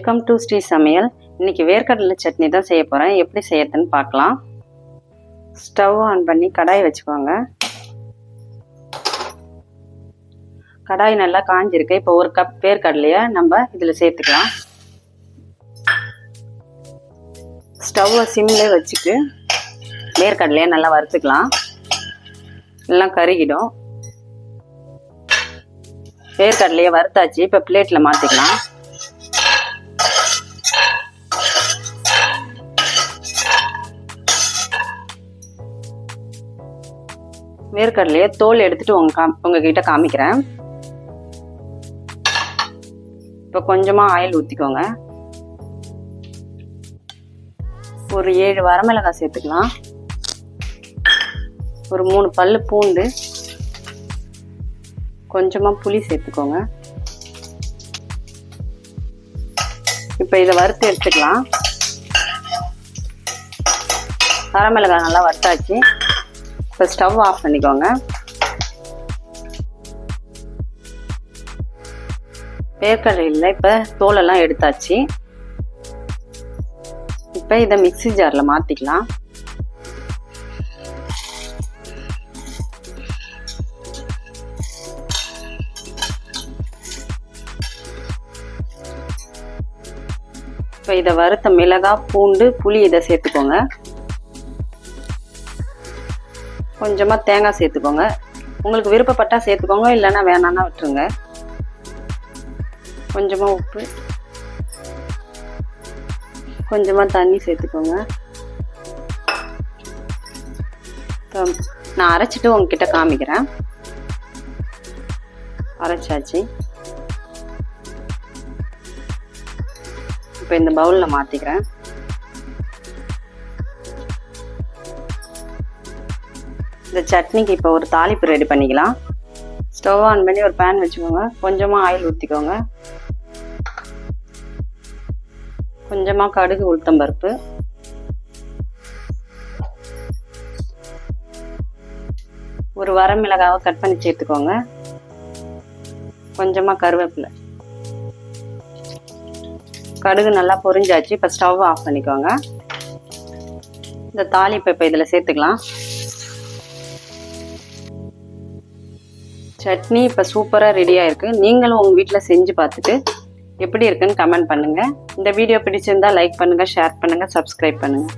Welcome to Sri சமையல். இன்னைக்கு வேர்க்கடலை சட்னி தான் செய்ய போகிறேன். எப்படி செய்யறதுன்னு பார்க்கலாம். ஸ்டவ் ஆன் பண்ணி கடாய் வச்சுக்கோங்க. கடாய் நல்லா காஞ்சிருக்கு. இப்போ ஒரு கப் வேர்க்கடலையை நம்ம இதில் சேர்த்துக்கலாம். ஸ்டவ்வை சிம்லே வச்சுட்டு வேர்க்கடலையை நல்லா வறுத்துக்கலாம். எல்லாம் கருகிடும். வேர்க்கடலையை வறுத்தாச்சு. இப்போ பிளேட்டில் மாற்றிக்கலாம். வேர்க்கடலையை தோல் எடுத்துட்டு உங்ககிட்ட காமிக்கிறேன். இப்போ கொஞ்சமாக ஆயில் ஊற்றிக்கோங்க. ஒரு 7 வரமிளகாய் சேர்த்துக்கலாம். ஒரு 3 பல்லு பூண்டு, கொஞ்சமாக புளி சேர்த்துக்கோங்க. இப்போ இதை வறுத்து எடுத்துக்கலாம். வரமிளகாய் நல்லா வறுத்தாச்சு. இப்போ ஸ்டவ் ஆஃப் பண்ணிக்கோங்க. வேர்க்கடலையில் இப்போ தோலெல்லாம் எடுத்தாச்சு. இப்போ இதை மிக்ஸி ஜாரில் மாற்றிக்கலாம். இப்போ இதை வறுத்த மிளகாய், பூண்டு, புளி இதை சேர்த்துக்கோங்க. கொஞ்சமாக தேங்காய் சேர்த்துக்கோங்க. உங்களுக்கு விருப்பப்பட்டால் சேர்த்துக்கோங்க, இல்லைன்னா வேணான்னா விட்டுருங்க. கொஞ்சமாக உப்பு, கொஞ்சமாக தண்ணி சேர்த்துக்கோங்க. இப்போ நான் அரைச்சிட்டு உங்ககிட்ட காமிக்கிறேன். அரைச்சாச்சு. இப்போ இந்த பவுலில் மாற்றிக்கிறேன். இந்த சட்னிக்கு இப்போ ஒரு தாளிப்பு ரெடி பண்ணிக்கலாம். ஸ்டவ் ஆன் பண்ணி ஒரு பேன் வச்சுக்கோங்க. கொஞ்சமாக ஆயில் ஊற்றிக்கோங்க. கொஞ்சமாக கடுகு, உளுத்தம்பருப்பு, ஒரு வரமிளகாவை கட் பண்ணி சேர்த்துக்கோங்க. கொஞ்சமாக கருவேப்பிலை. கடுகு நல்லா பொரிஞ்சாச்சு. இப்போ ஸ்டவ் ஆஃப் பண்ணிக்கோங்க. இந்த தாளிப்பை இப்போ இதில் சேர்த்துக்கலாம். சட்னி இப்போ சூப்பராக ரெடியாக இருக்குது. நீங்களும் உங்கள் வீட்டில் செஞ்சு பார்த்துட்டு எப்படி இருக்குன்னு கமெண்ட் பண்ணுங்கள். இந்த வீடியோ பிடிச்சிருந்தா லைக் பண்ணுங்கள், ஷேர் பண்ணுங்கள், சப்ஸ்கிரைப் பண்ணுங்கள்.